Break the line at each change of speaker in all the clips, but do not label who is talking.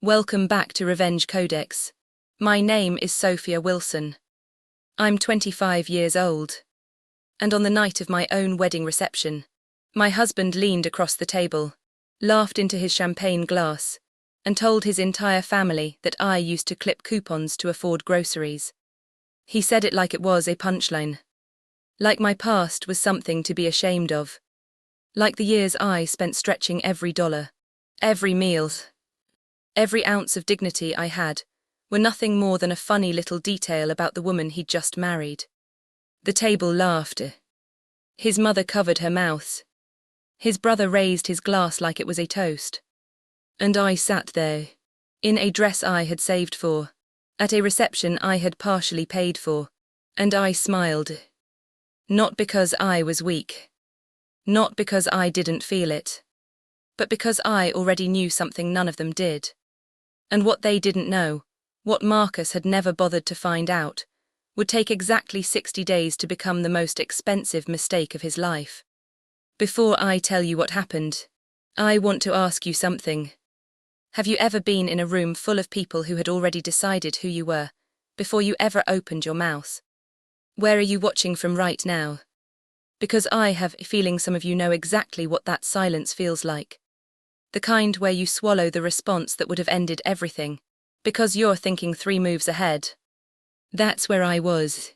Welcome back to Revenge Codex. My name is Sophia Wilson. I'm 25 years old. And on the night of my own wedding reception, my husband leaned across the table, laughed into his champagne glass, and told his entire family that I used to clip coupons to afford groceries. He said it like it was a punchline. Like my past was something to be ashamed of. Like the years I spent stretching every dollar, every meal, every ounce of dignity I had, were nothing more than a funny little detail about the woman he'd just married. The table laughed. His mother covered her mouth. His brother raised his glass like it was a toast. And I sat there, in a dress I had saved for, at a reception I had partially paid for, and I smiled. Not because I was weak. Not because I didn't feel it. But because I already knew something none of them did. And what they didn't know, what Marcus had never bothered to find out, would take exactly 60 days to become the most expensive mistake of his life. Before I tell you what happened, I want to ask you something. Have you ever been in a room full of people who had already decided who you were, before you ever opened your mouth? Where are you watching from right now? Because I have a feeling some of you know exactly what that silence feels like. The kind where you swallow the response that would have ended everything, because you're thinking 3 moves ahead. That's where I was.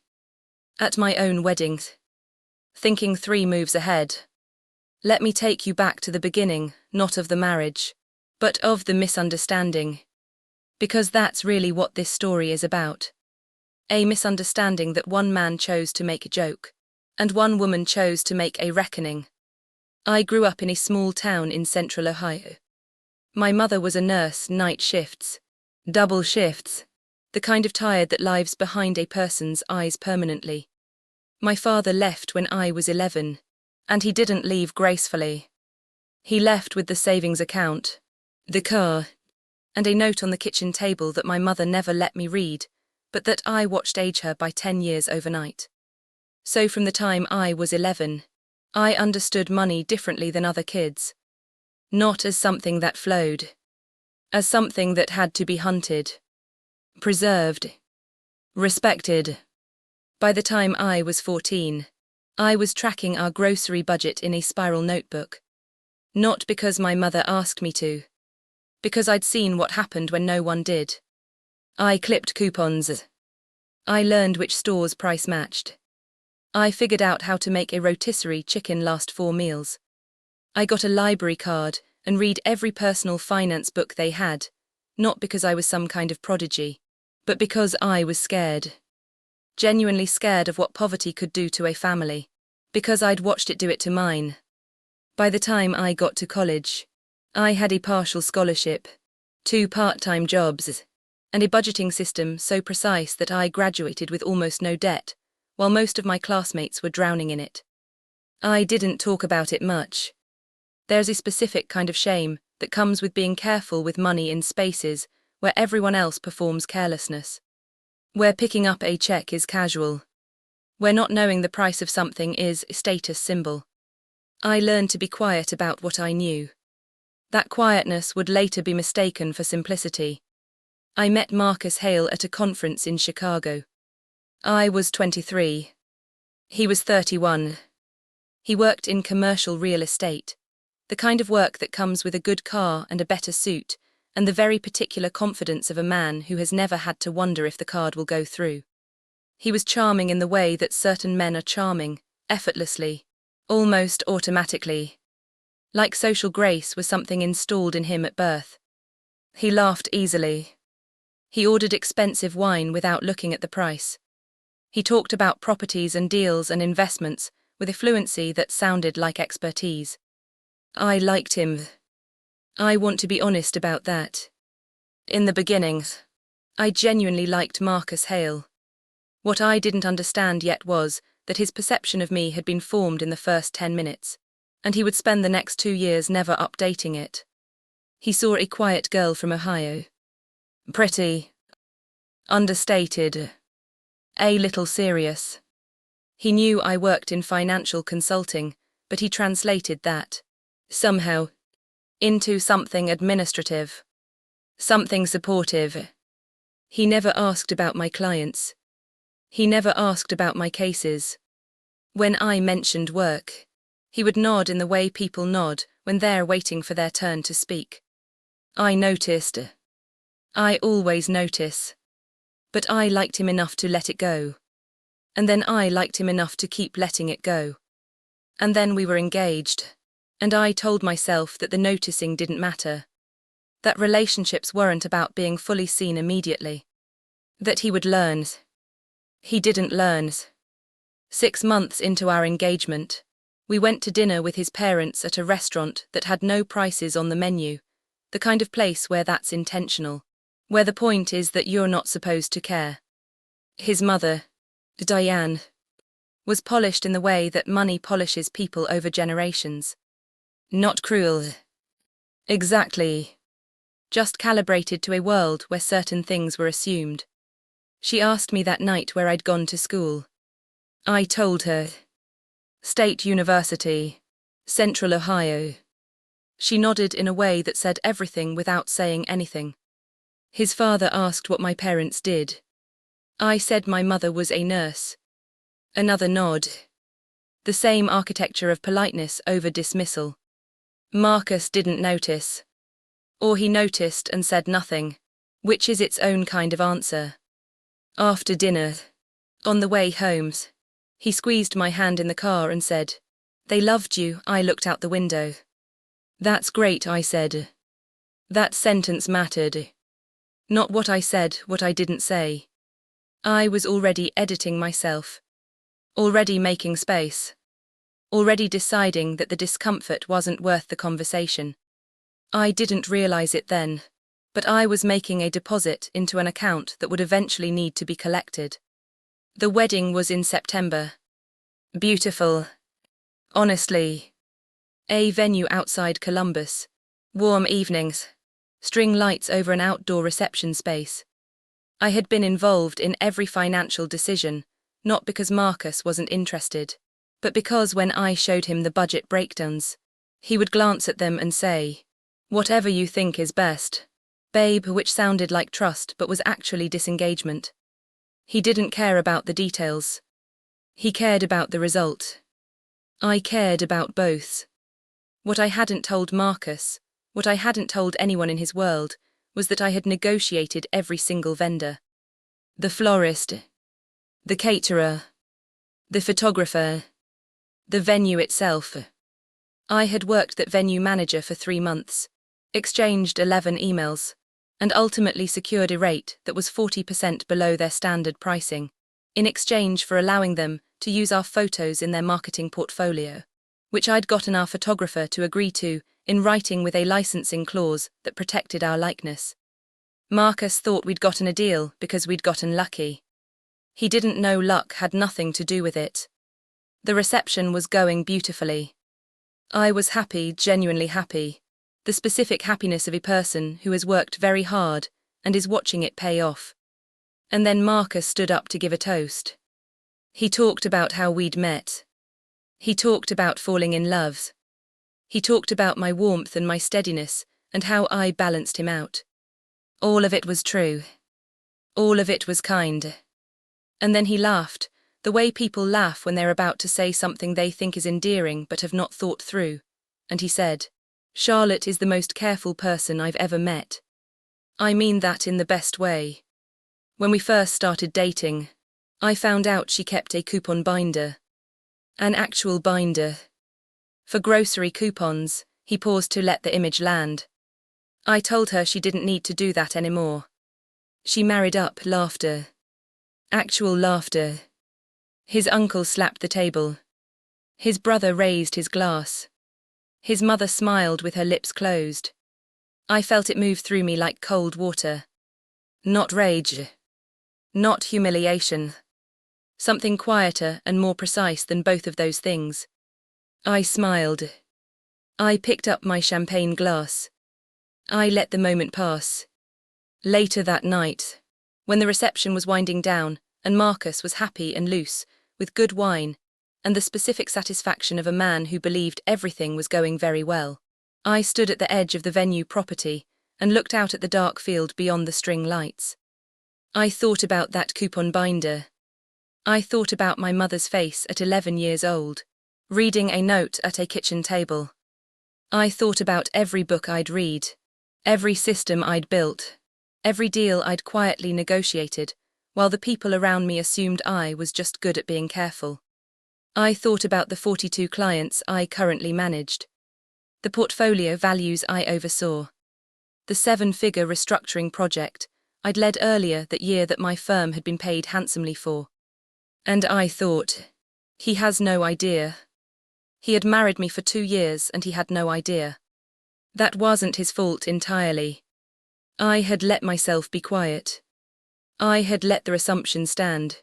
At my own wedding. Thinking 3 moves ahead. Let me take you back to the beginning, not of the marriage, but of the misunderstanding. Because that's really what this story is about. A misunderstanding that one man chose to make a joke, and one woman chose to make a reckoning. I grew up in a small town in central Ohio. My mother was a nurse, night shifts, double shifts, the kind of tired that lives behind a person's eyes permanently. My father left when I was 11, and he didn't leave gracefully. He left with the savings account, the car, and a note on the kitchen table that my mother never let me read, but that I watched age her by 10 years overnight. So from the time I was 11, I understood money differently than other kids. Not as something that flowed. As something that had to be hunted. Preserved. Respected. By the time I was 14, I was tracking our grocery budget in a spiral notebook. Not because my mother asked me to. Because I'd seen what happened when no one did. I clipped coupons. I learned which stores price matched. I figured out how to make a rotisserie chicken last 4 meals. I got a library card and read every personal finance book they had, not because I was some kind of prodigy, but because I was scared. Genuinely scared of what poverty could do to a family, because I'd watched it do it to mine. By the time I got to college, I had a partial scholarship, 2 part-time jobs, and a budgeting system so precise that I graduated with almost no debt, while most of my classmates were drowning in it. I didn't talk about it much. There's a specific kind of shame that comes with being careful with money in spaces where everyone else performs carelessness. Where picking up a check is casual. Where not knowing the price of something is a status symbol. I learned to be quiet about what I knew. That quietness would later be mistaken for simplicity. I met Marcus Hale at a conference in Chicago. I was 23. He was 31. He worked in commercial real estate, the kind of work that comes with a good car and a better suit, and the very particular confidence of a man who has never had to wonder if the card will go through. He was charming in the way that certain men are charming, effortlessly, almost automatically. Like social grace was something installed in him at birth. He laughed easily. He ordered expensive wine without looking at the price. He talked about properties and deals and investments with a fluency that sounded like expertise. I liked him. I want to be honest about that. In the beginning, I genuinely liked Marcus Hale. What I didn't understand yet was that his perception of me had been formed in the first 10 minutes, and he would spend the next 2 years never updating it. He saw a quiet girl from Ohio. Pretty. Understated. A little serious. He knew I worked in financial consulting, but he translated that, somehow, into something administrative. Something supportive. He never asked about my clients. He never asked about my cases. When I mentioned work, he would nod in the way people nod when they're waiting for their turn to speak. I noticed. I always notice. But I liked him enough to let it go. And then I liked him enough to keep letting it go. And then we were engaged. And I told myself that the noticing didn't matter. That relationships weren't about being fully seen immediately. That he would learn. He didn't learn. 6 months into our engagement, we went to dinner with his parents at a restaurant that had no prices on the menu, the kind of place where that's intentional, where the point is that you're not supposed to care. His mother, Diane, was polished in the way that money polishes people over generations. Not cruel. Exactly. Just calibrated to a world where certain things were assumed. She asked me that night where I'd gone to school. I told her. State University, Central Ohio. She nodded in a way that said everything without saying anything. His father asked what my parents did. I said my mother was a nurse. Another nod. The same architecture of politeness over dismissal. Marcus didn't notice. Or he noticed and said nothing, which is its own kind of answer. After dinner, on the way home, he squeezed my hand in the car and said, "They loved you." I looked out the window. "That's great," I said. That sentence mattered. Not what I said, what I didn't say. I was already editing myself. Already making space. Already deciding that the discomfort wasn't worth the conversation. I didn't realize it then, but I was making a deposit into an account that would eventually need to be collected. The wedding was in September. Beautiful. Honestly. A venue outside Columbus. Warm evenings. String lights over an outdoor reception space. I had been involved in every financial decision, not because Marcus wasn't interested, but because when I showed him the budget breakdowns, he would glance at them and say, "Whatever you think is best, babe," which sounded like trust but was actually disengagement. He didn't care about the details. He cared about the result. I cared about both. What I hadn't told Marcus, what I hadn't told anyone in his world, was that I had negotiated every single vendor. The florist, the caterer, the photographer, the venue itself. I had worked that venue manager for 3 months, exchanged 11 emails, and ultimately secured a rate that was 40% below their standard pricing, in exchange for allowing them to use our photos in their marketing portfolio, which I'd gotten our photographer to agree to in writing with a licensing clause that protected our likeness. Marcus thought we'd gotten a deal because we'd gotten lucky. He didn't know luck had nothing to do with it. The reception was going beautifully. I was happy, genuinely happy. The specific happiness of a person who has worked very hard and is watching it pay off. And then Marcus stood up to give a toast. He talked about how we'd met. He talked about falling in love. He talked about my warmth and my steadiness and how I balanced him out. All of it was true. All of it was kind. And then he laughed, the way people laugh when they're about to say something they think is endearing but have not thought through, and he said, "Charlotte is the most careful person I've ever met. I mean that in the best way. When we first started dating, I found out she kept a coupon binder. An actual binder. For grocery coupons." He paused to let the image land. "I told her she didn't need to do that anymore. She married up." Laughter. Actual laughter. His uncle slapped the table. His brother raised his glass. His mother smiled with her lips closed. I felt it move through me like cold water. Not rage. Not humiliation. Something quieter and more precise than both of those things. I smiled. I picked up my champagne glass. I let the moment pass. Later that night, when the reception was winding down and Marcus was happy and loose, with good wine, and the specific satisfaction of a man who believed everything was going very well, I stood at the edge of the venue property and looked out at the dark field beyond the string lights. I thought about that coupon binder. I thought about my mother's face at 11 years old, reading a note at a kitchen table. I thought about every book I'd read, every system I'd built, every deal I'd quietly negotiated, while the people around me assumed I was just good at being careful. I thought about the 42 clients I currently managed, the portfolio values I oversaw, the 7-figure restructuring project I'd led earlier that year that my firm had been paid handsomely for. And I thought, he has no idea. He had married me for 2 years and he had no idea. That wasn't his fault entirely. I had let myself be quiet. I had let their assumptions stand.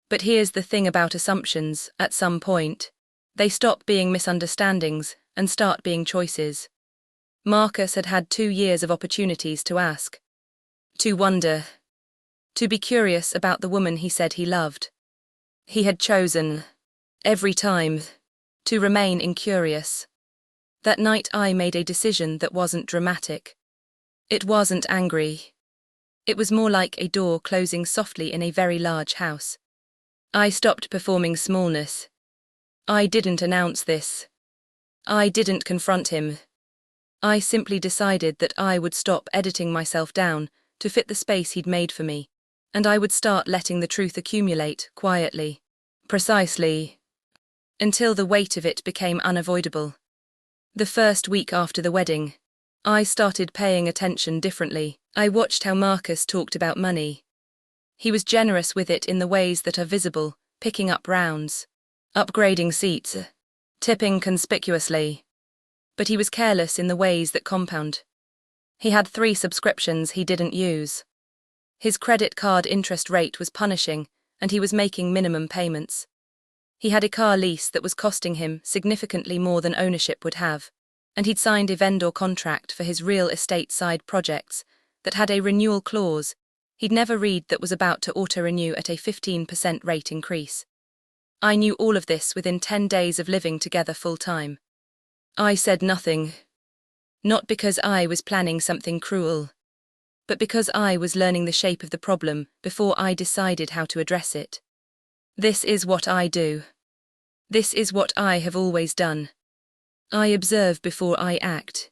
But here's the thing about assumptions: at some point, they stop being misunderstandings and start being choices. Marcus had had 2 years of opportunities to ask, to wonder, to be curious about the woman he said he loved. He had chosen, every time, to remain incurious. That night I made a decision that wasn't dramatic. It wasn't angry. It was more like a door closing softly in a very large house. I stopped performing smallness. I didn't announce this. I didn't confront him. I simply decided that I would stop editing myself down to fit the space he'd made for me, and I would start letting the truth accumulate quietly, precisely, until the weight of it became unavoidable. The first week after the wedding, I started paying attention differently. I watched how Marcus talked about money. He was generous with it in the ways that are visible, picking up rounds, upgrading seats, tipping conspicuously. But he was careless in the ways that compound. He had 3 subscriptions he didn't use. His credit card interest rate was punishing, and he was making minimum payments. He had a car lease that was costing him significantly more than ownership would have, and he'd signed a vendor contract for his real estate side projects that had a renewal clause he'd never read that was about to auto-renew at a 15% rate increase. I knew all of this within 10 days of living together full-time. I said nothing. Not because I was planning something cruel, but because I was learning the shape of the problem before I decided how to address it. This is what I do. This is what I have always done. I observe before I act.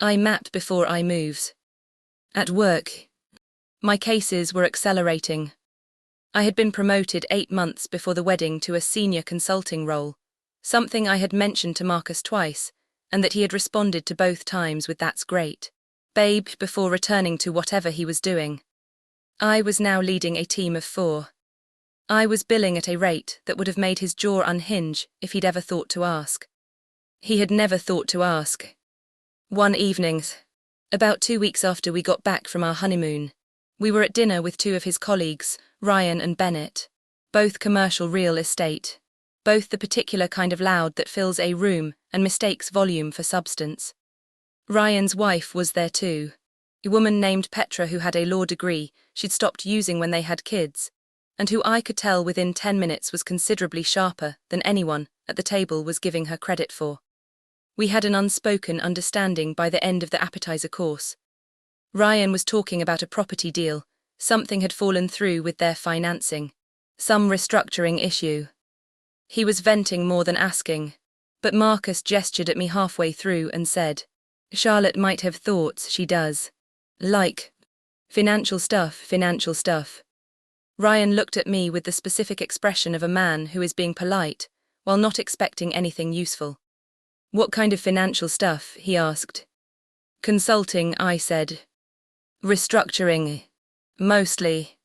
I map before I move. At work, my cases were accelerating. I had been promoted 8 months before the wedding to a senior consulting role, something I had mentioned to Marcus twice, and that he had responded to both times with "that's great, babe," before returning to whatever he was doing. I was now leading a team of 4. I was billing at a rate that would have made his jaw unhinge if he'd ever thought to ask. He had never thought to ask. One evening, about 2 weeks after we got back from our honeymoon, we were at dinner with 2 of his colleagues, Ryan and Bennett, both commercial real estate, both the particular kind of loud that fills a room and mistakes volume for substance. Ryan's wife was there too, a woman named Petra who had a law degree she'd stopped using when they had kids, and who I could tell within 10 minutes was considerably sharper than anyone at the table was giving her credit for. We had an unspoken understanding by the end of the appetizer course. Ryan was talking about a property deal. Something had fallen through with their financing. Some restructuring issue. He was venting more than asking, but Marcus gestured at me halfway through and said, "Charlotte might have thoughts, she does. Like, financial stuff." Ryan looked at me with the specific expression of a man who is being polite, while not expecting anything useful. "What kind of financial stuff?" he asked. "Consulting," I said. "Restructuring. Mostly.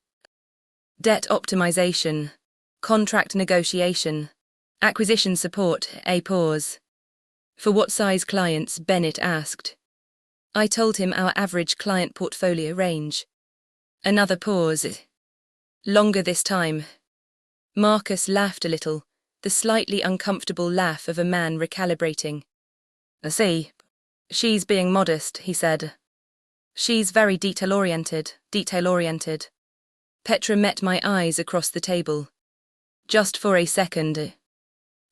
Debt optimization. Contract negotiation. Acquisition support." A pause. "For what size clients?" Bennett asked. I told him our average client portfolio range. Another pause. Longer this time. Marcus laughed a little, the slightly uncomfortable laugh of a man recalibrating. "I see. She's being modest," he said. "She's very detail-oriented. Petra met my eyes across the table. Just for a second.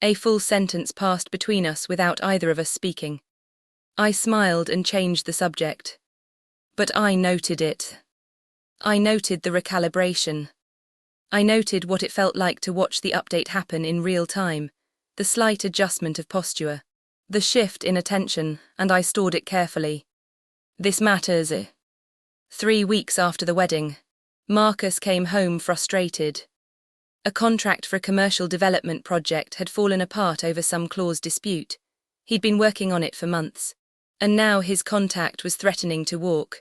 A full sentence passed between us without either of us speaking. I smiled and changed the subject. But I noted it. I noted the recalibration. I noted what it felt like to watch the update happen in real time, the slight adjustment of posture, the shift in attention, and I stored it carefully. This matters. 3 weeks after the wedding, Marcus came home frustrated. A contract for a commercial development project had fallen apart over some clause dispute. He'd been working on it for months, and now his contact was threatening to walk.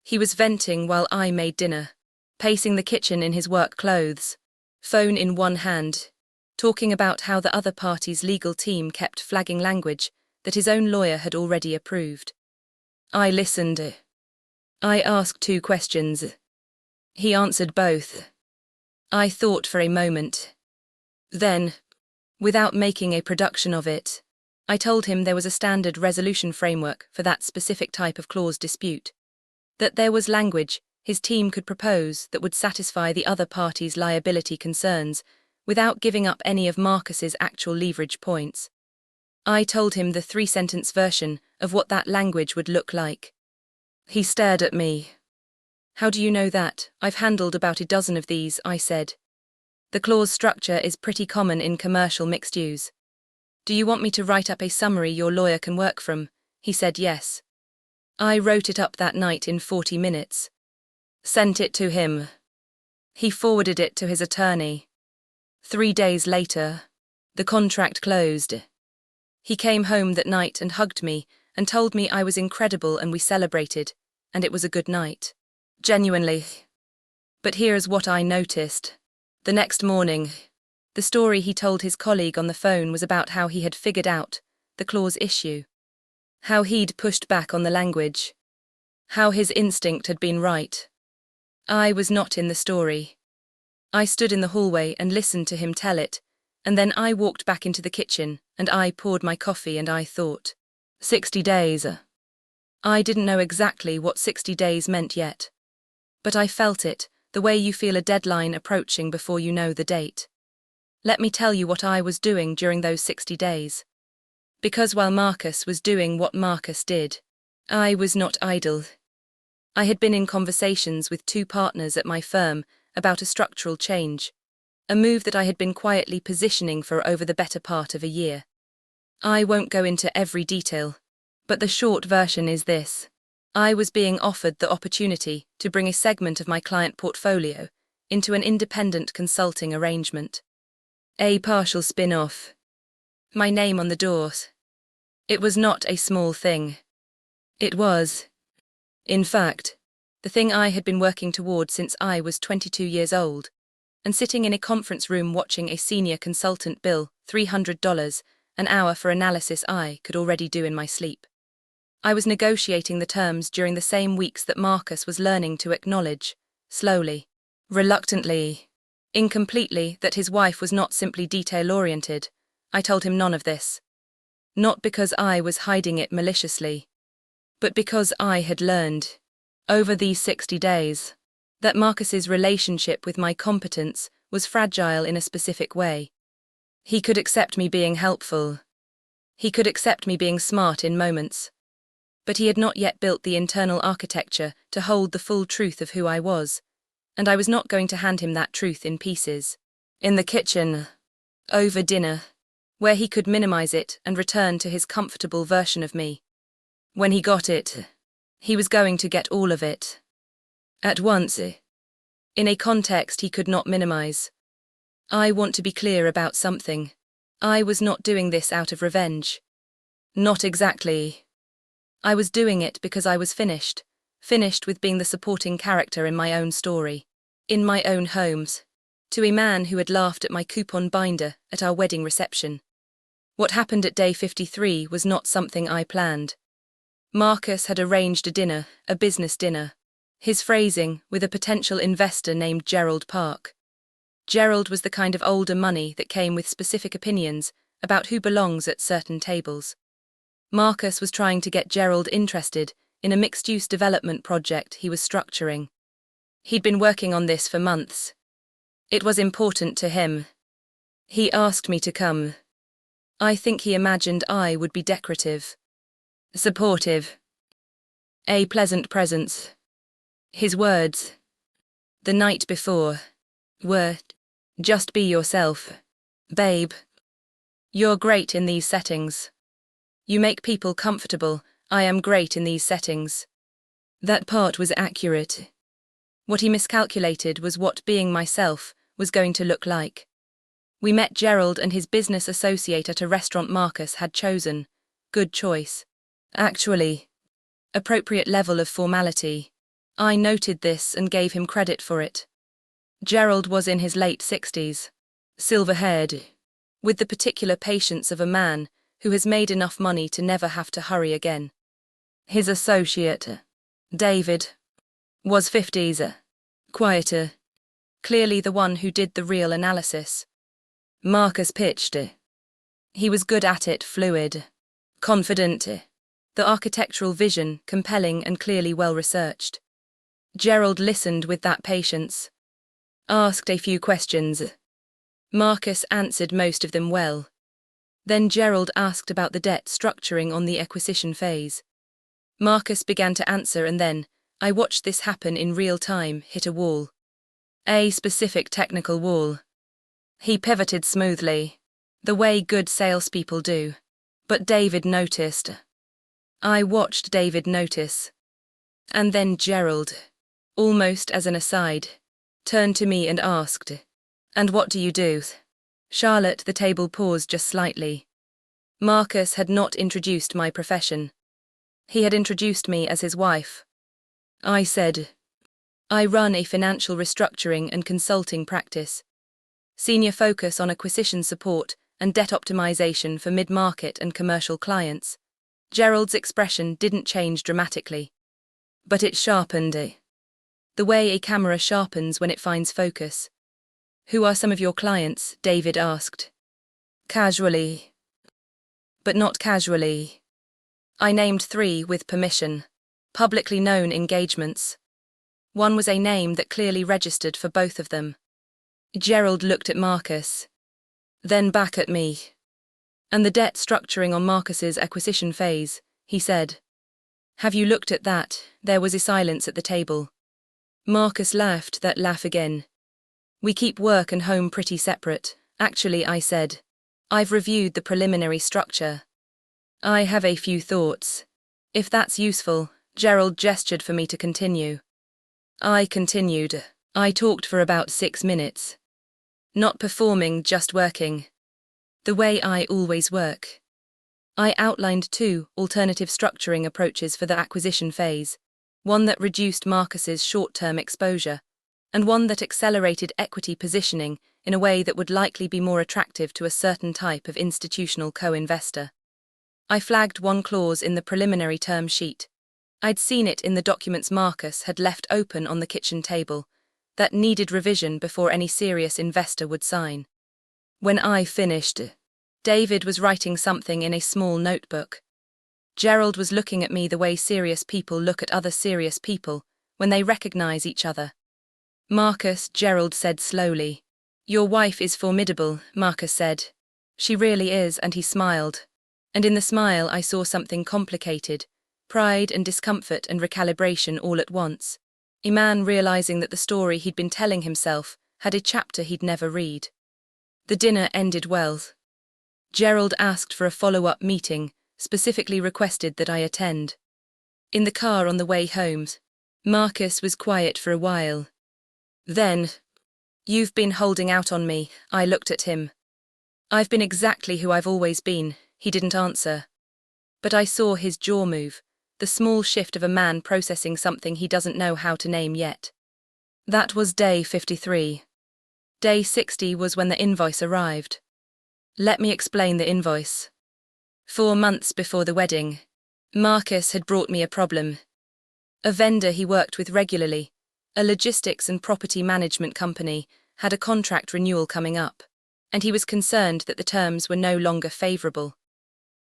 He was venting while I made dinner, pacing the kitchen in his work clothes, phone in one hand, talking about how the other party's legal team kept flagging language that his own lawyer had already approved. I listened. I asked 2 questions. He answered both. I thought for a moment. Then, without making a production of it, I told him there was a standard resolution framework for that specific type of clause dispute. That there was language his team could propose that would satisfy the other party's liability concerns without giving up any of Marcus's actual leverage points. I told him the 3-sentence version of what that language would look like. He stared at me. How do you know that? I've handled about a dozen of these, I said. The clause structure is pretty common in commercial mixed use. Do you want me to write up a summary your lawyer can work from? He said yes. I wrote it up that night in 40 minutes. Sent it to him. He forwarded it to his attorney. 3 days later, the contract closed. He came home that night and hugged me and told me I was incredible and we celebrated, and it was a good night. Genuinely. But here's what I noticed. The next morning, the story he told his colleague on the phone was about how he had figured out the clause issue. How he'd pushed back on the language. How his instinct had been right. I was not in the story. I stood in the hallway and listened to him tell it, and then I walked back into the kitchen and I poured my coffee and I thought, 60 days. I didn't know exactly what 60 days meant yet. But I felt it, the way you feel a deadline approaching before you know the date. Let me tell you what I was doing during those 60 days. Because while Marcus was doing what Marcus did, I was not idle. I had been in conversations with 2 partners at my firm about a structural change, a move that I had been quietly positioning for over the better part of a year. I won't go into every detail, but the short version is this. I was being offered the opportunity to bring a segment of my client portfolio into an independent consulting arrangement. A partial spin-off. My name on the doors. It was not a small thing. It was, in fact, the thing I had been working toward since I was 22 years old, and sitting in a conference room watching a senior consultant bill $300 an hour for analysis I could already do in my sleep. I was negotiating the terms during the same weeks that Marcus was learning to acknowledge, slowly, reluctantly, incompletely, that his wife was not simply detail-oriented. I told him none of this. Not because I was hiding it maliciously, but because I had learned, over these 60 days, that Marcus's relationship with my competence was fragile in a specific way. He could accept me being helpful. He could accept me being smart in moments. But he had not yet built the internal architecture to hold the full truth of who I was, and I was not going to hand him that truth in pieces. In the kitchen, over dinner, where he could minimize it and return to his comfortable version of me. When he got it, he was going to get all of it. At once, in a context he could not minimize. I want to be clear about something. I was not doing this out of revenge. Not exactly. I was doing it because I was finished with being the supporting character in my own story, in my own homes, to a man who had laughed at my coupon binder at our wedding reception. What happened at day 53 was not something I planned. Marcus had arranged a dinner, a business dinner, his phrasing with a potential investor named Gerald Park. Gerald was the kind of older money that came with specific opinions about who belongs at certain tables. Marcus was trying to get Gerald interested in a mixed-use development project he was structuring. He'd been working on this for months. It was important to him. He asked me to come. I think he imagined I would be decorative. Supportive. A pleasant presence. His words, the night before, were, just be yourself, babe. You're great in these settings. You make people comfortable. I am great in these settings. That part was accurate. What he miscalculated was what being myself was going to look like. We met Gerald and his business associate at a restaurant Marcus had chosen. Good choice. Actually, appropriate level of formality. I noted this and gave him credit for it. Gerald was in his late 60s, silver-haired, with the particular patience of a man who has made enough money to never have to hurry again. His associate, David, was 50s, quieter, clearly the one who did the real analysis. Marcus pitched. He was good at it, fluid, confident, the architectural vision compelling and clearly well-researched. Gerald listened with that patience, asked a few questions. Marcus answered most of them well. Then Gerald asked about the debt structuring on the acquisition phase. Marcus began to answer and then, I watched this happen in real time, hit a wall. A specific technical wall. He pivoted smoothly, the way good salespeople do. But David noticed. I watched David notice. And then Gerald, almost as an aside, turned to me and asked, and what do you do? Charlotte, the table paused just slightly. Marcus had not introduced my profession. He had introduced me as his wife. I said, I run a financial restructuring and consulting practice. Senior focus on acquisition support and debt optimization for mid-market and commercial clients. Gerald's expression didn't change dramatically. But it sharpened. The way a camera sharpens when it finds focus. Who are some of your clients? David asked. Casually. But not casually. I named 3 with permission. Publicly known engagements. One was a name that clearly registered for both of them. Gerald looked at Marcus. Then back at me. And the debt structuring on Marcus's acquisition phase, he said. Have you looked at that? There was a silence at the table. Marcus laughed that laugh again. We keep work and home pretty separate. Actually, I said. I've reviewed the preliminary structure. I have a few thoughts. If that's useful, Gerald gestured for me to continue. I continued. I talked for about 6 minutes. Not performing, just working. The way I always work. I outlined 2 alternative structuring approaches for the acquisition phase, one that reduced Marcus's short-term exposure, and one that accelerated equity positioning in a way that would likely be more attractive to a certain type of institutional co-investor. I flagged one clause in the preliminary term sheet. I'd seen it in the documents Marcus had left open on the kitchen table, that needed revision before any serious investor would sign. When I finished, David was writing something in a small notebook. Gerald was looking at me the way serious people look at other serious people when they recognize each other. Marcus, Gerald said slowly. Your wife is formidable, Marcus said. She really is, and he smiled. And in the smile I saw something complicated, pride and discomfort and recalibration all at once. A man realizing that the story he'd been telling himself had a chapter he'd never read. The dinner ended well. Gerald asked for a follow-up meeting, specifically requested that I attend. In the car on the way home, Marcus was quiet for a while. Then, you've been holding out on me, I looked at him. I've been exactly who I've always been, he didn't answer. But I saw his jaw move, the small shift of a man processing something he doesn't know how to name yet. That was day 53. Day 60 was when the invoice arrived. Let me explain the invoice. 4 months before the wedding, Marcus had brought me a problem. A vendor he worked with regularly, a logistics and property management company, had a contract renewal coming up, and he was concerned that the terms were no longer favorable.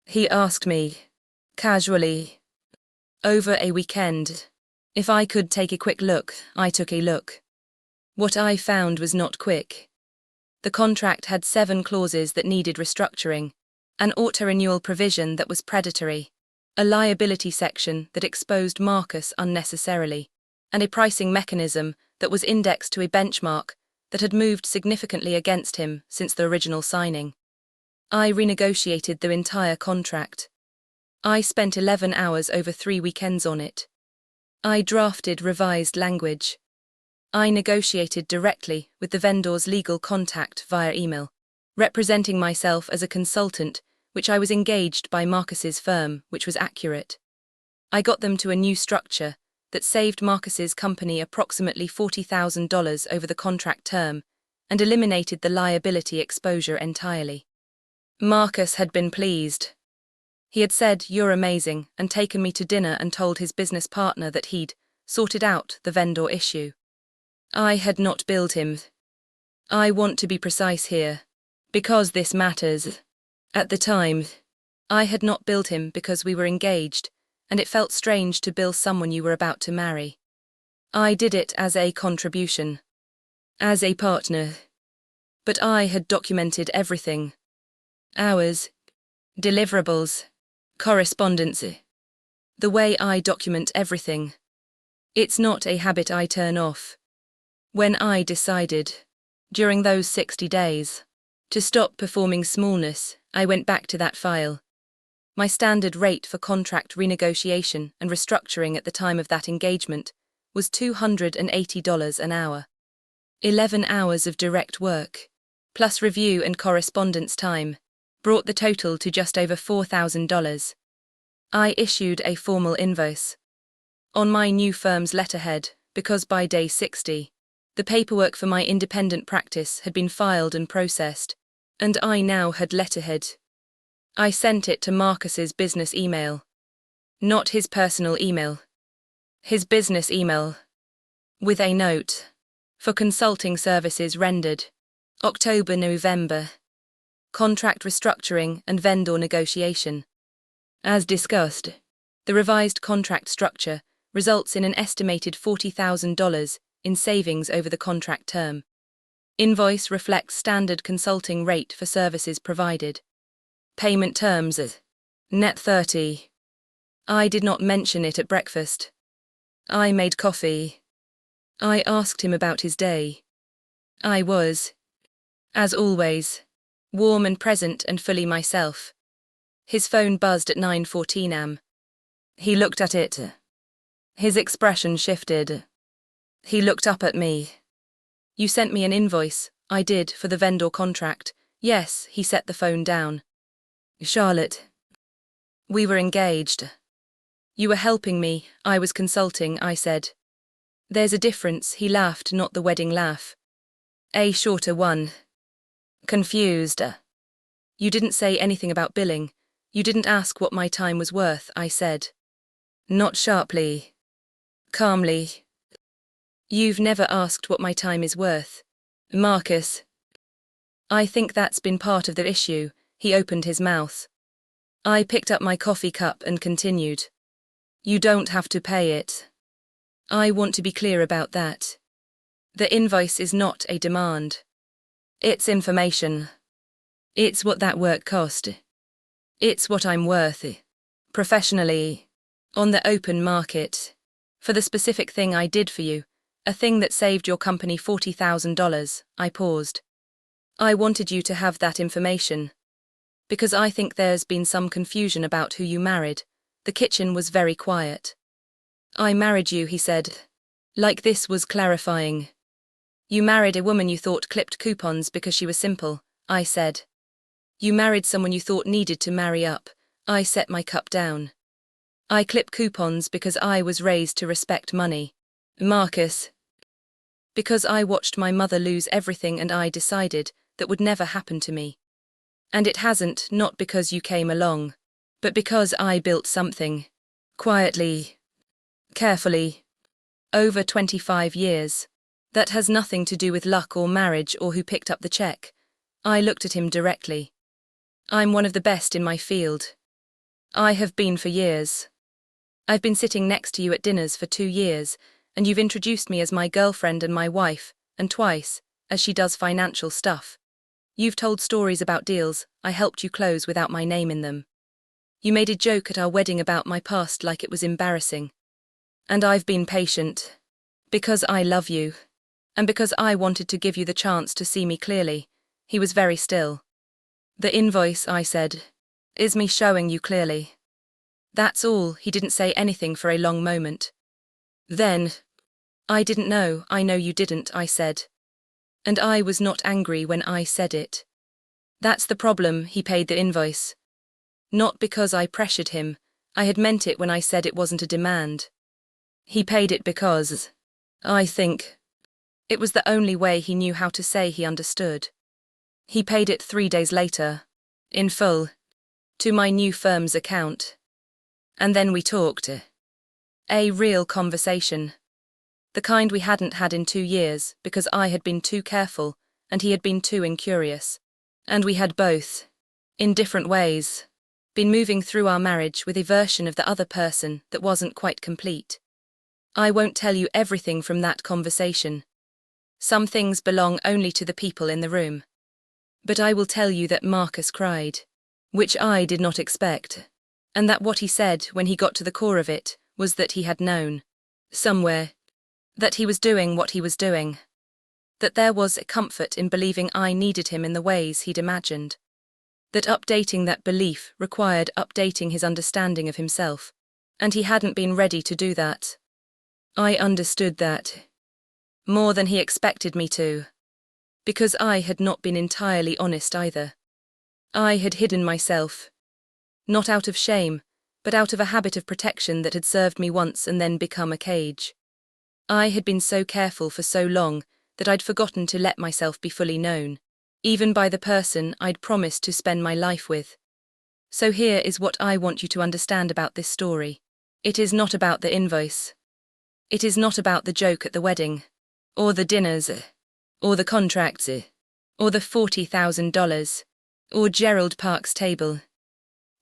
He asked me, casually, over a weekend, if I could take a quick look. I took a look. What I found was not quick. The contract had 7 clauses that needed restructuring, an auto-renewal provision that was predatory, a liability section that exposed Marcus unnecessarily, and a pricing mechanism that was indexed to a benchmark that had moved significantly against him since the original signing. I renegotiated the entire contract. I spent 11 hours over 3 weekends on it. I drafted revised language. I negotiated directly with the vendor's legal contact via email, representing myself as a consultant, which I was engaged by Marcus's firm, which was accurate. I got them to a new structure that saved Marcus's company approximately $40,000 over the contract term and eliminated the liability exposure entirely. Marcus had been pleased. He had said, "You're amazing," and taken me to dinner and told his business partner that he'd sorted out the vendor issue. I had not billed him. I want to be precise here, because this matters. At the time, I had not billed him because we were engaged, and it felt strange to bill someone you were about to marry. I did it as a contribution, as a partner. But I had documented everything. Hours, deliverables, correspondence. The way I document everything. It's not a habit I turn off. When I decided, during those 60 days, to stop performing smallness, I went back to that file. My standard rate for contract renegotiation and restructuring at the time of that engagement was $280 an hour. 11 hours of direct work, plus review and correspondence time, brought the total to just over $4,000. I issued a formal invoice on my new firm's letterhead because by day 60, the paperwork for my independent practice had been filed and processed, and I now had letterhead. I sent it to Marcus's business email. Not his personal email. His business email. With a note. For consulting services rendered. October-November. Contract restructuring and vendor negotiation. As discussed, the revised contract structure results in an estimated $40,000 in savings over the contract term. Invoice reflects standard consulting rate for services provided. Payment terms as net 30. I did not mention it at breakfast. I made coffee. I asked him about his day. I was, as always, warm and present and fully myself. His phone buzzed at 9:14 am. He looked at it. His expression shifted. He looked up at me. "You sent me an invoice." I did, for the vendor contract. Yes, he set the phone down. "Charlotte. We were engaged. You were helping me, I was consulting," I said. "There's a difference," he laughed, not the wedding laugh. A shorter one. Confused. "You didn't say anything about billing. You didn't ask what my time was worth," I said. Not sharply. Calmly. "You've never asked what my time is worth, Marcus." "I think that's been part of the issue." He opened his mouth. I picked up my coffee cup and continued. "You don't have to pay it. I want to be clear about that. The invoice is not a demand. It's information. It's what that work cost. It's what I'm worth, professionally, on the open market, for the specific thing I did for you, a thing that saved your company $40,000. I paused. I wanted you to have that information. Because I think there's been some confusion about who you married. The kitchen was very quiet. "I married you," he said. Like this was clarifying. "You married a woman you thought clipped coupons because she was simple," I said. "You married someone you thought needed to marry up." I set my cup down. "I clip coupons because I was raised to respect money, Marcus. Because I watched my mother lose everything and I decided that would never happen to me. And it hasn't, not because you came along, but because I built something. Quietly. Carefully. Over 25 years. That has nothing to do with luck or marriage or who picked up the check." I looked at him directly. "I'm one of the best in my field. I have been for years. I've been sitting next to you at dinners for 2 years, and you've introduced me as my girlfriend and my wife, and twice, as she does financial stuff. You've told stories about deals I helped you close without my name in them. You made a joke at our wedding about my past like it was embarrassing. And I've been patient. Because I love you. And because I wanted to give you the chance to see me clearly. He was very still. The invoice, I said, is me showing you clearly. That's all. He didn't say anything for a long moment. Then, I didn't know. I know you didn't, I said. And I was not angry when I said it. That's the problem. He paid the invoice. Not because I pressured him. I had meant it when I said it wasn't a demand. He paid it because, I think, it was the only way he knew how to say he understood. He paid it 3 days later, in full, to my new firm's account. And then we talked. A real conversation. The kind we hadn't had in 2 years because I had been too careful and he had been too incurious. And we had both, in different ways, been moving through our marriage with a version of the other person that wasn't quite complete. I won't tell you everything from that conversation. Some things belong only to the people in the room. But I will tell you that Marcus cried, which I did not expect, and that what he said when he got to the core of it was that he had known, somewhere, that he was doing what he was doing. That there was a comfort in believing I needed him in the ways he'd imagined. That updating that belief required updating his understanding of himself, and he hadn't been ready to do that. I understood that. More than he expected me to. Because I had not been entirely honest either. I had hidden myself. Not out of shame, but out of a habit of protection that had served me once and then become a cage. I had been so careful for so long that I'd forgotten to let myself be fully known, even by the person I'd promised to spend my life with. So here is what I want you to understand about this story. It is not about the invoice. It is not about the joke at the wedding, or the dinners, or the contracts, or the $40,000, or Gerald Park's table.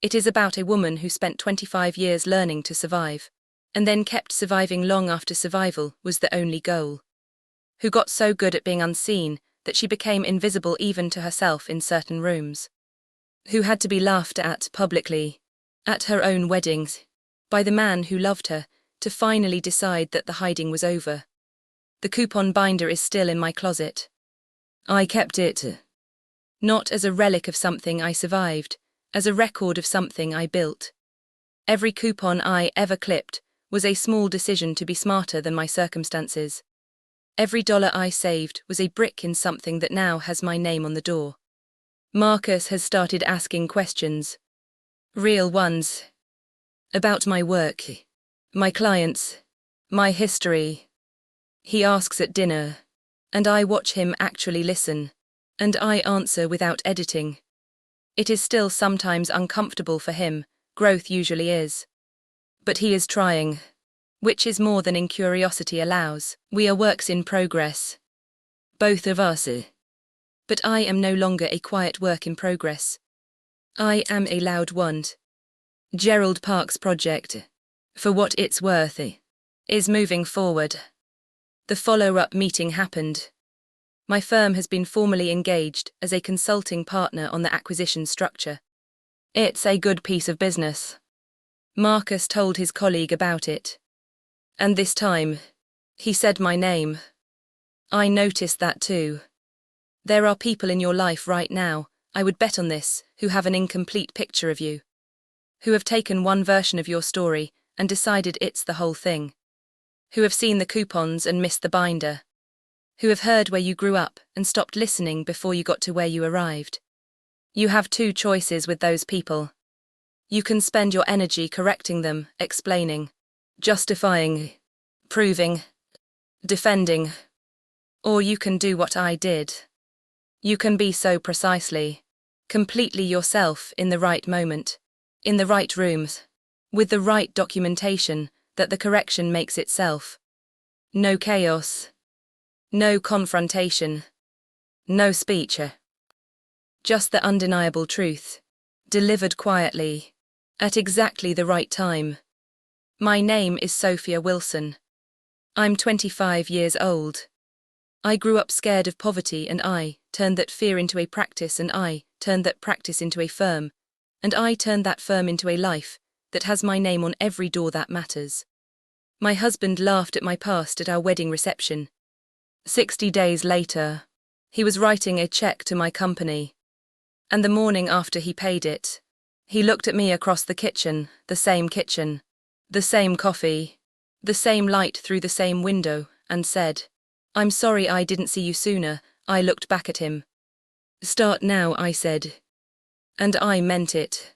It is about a woman who spent 25 years learning to survive, and then kept surviving long after survival was the only goal. Who got so good at being unseen that she became invisible even to herself in certain rooms. Who had to be laughed at publicly, at her own weddings, by the man who loved her, to finally decide that the hiding was over. The coupon binder is still in my closet. I kept it. Not as a relic of something I survived, as a record of something I built. Every coupon I ever clipped was a small decision to be smarter than my circumstances. Every dollar I saved was a brick in something that now has my name on the door. Marcus has started asking questions. Real ones. About my work, my clients, my history. He asks at dinner, and I watch him actually listen, and I answer without editing. It is still sometimes uncomfortable for him, growth usually is. But he is trying. Which is more than incuriosity allows. We are works in progress. Both of us. But I am no longer a quiet work in progress. I am a loud one. Gerald Park's project, for what it's worth, is moving forward. The follow-up meeting happened. My firm has been formally engaged as a consulting partner on the acquisition structure. It's a good piece of business. Marcus told his colleague about it. And this time, he said my name. I noticed that too. There are people in your life right now, I would bet on this, who have an incomplete picture of you. Who have taken one version of your story and decided it's the whole thing. Who have seen the coupons and missed the binder. Who have heard where you grew up and stopped listening before you got to where you arrived. You have 2 choices with those people. You can spend your energy correcting them, explaining, justifying, proving, defending. Or you can do what I did. You can be so precisely, completely yourself in the right moment, in the right rooms, with the right documentation, that the correction makes itself. No chaos. No confrontation. No speech. Just the undeniable truth, delivered quietly, at exactly the right time. My name is Sophia Wilson. I'm 25 years old. I grew up scared of poverty and I turned that fear into a practice and I turned that practice into a firm, And I turned that firm into a life that has my name on every door that matters. My husband laughed at my past at our wedding reception. 60 days later, he was writing a check to my company. And the morning after he paid it, he looked at me across the kitchen, the same coffee, the same light through the same window, and said, "I'm sorry I didn't see you sooner." I looked back at him. "Start now," I said. And I meant it.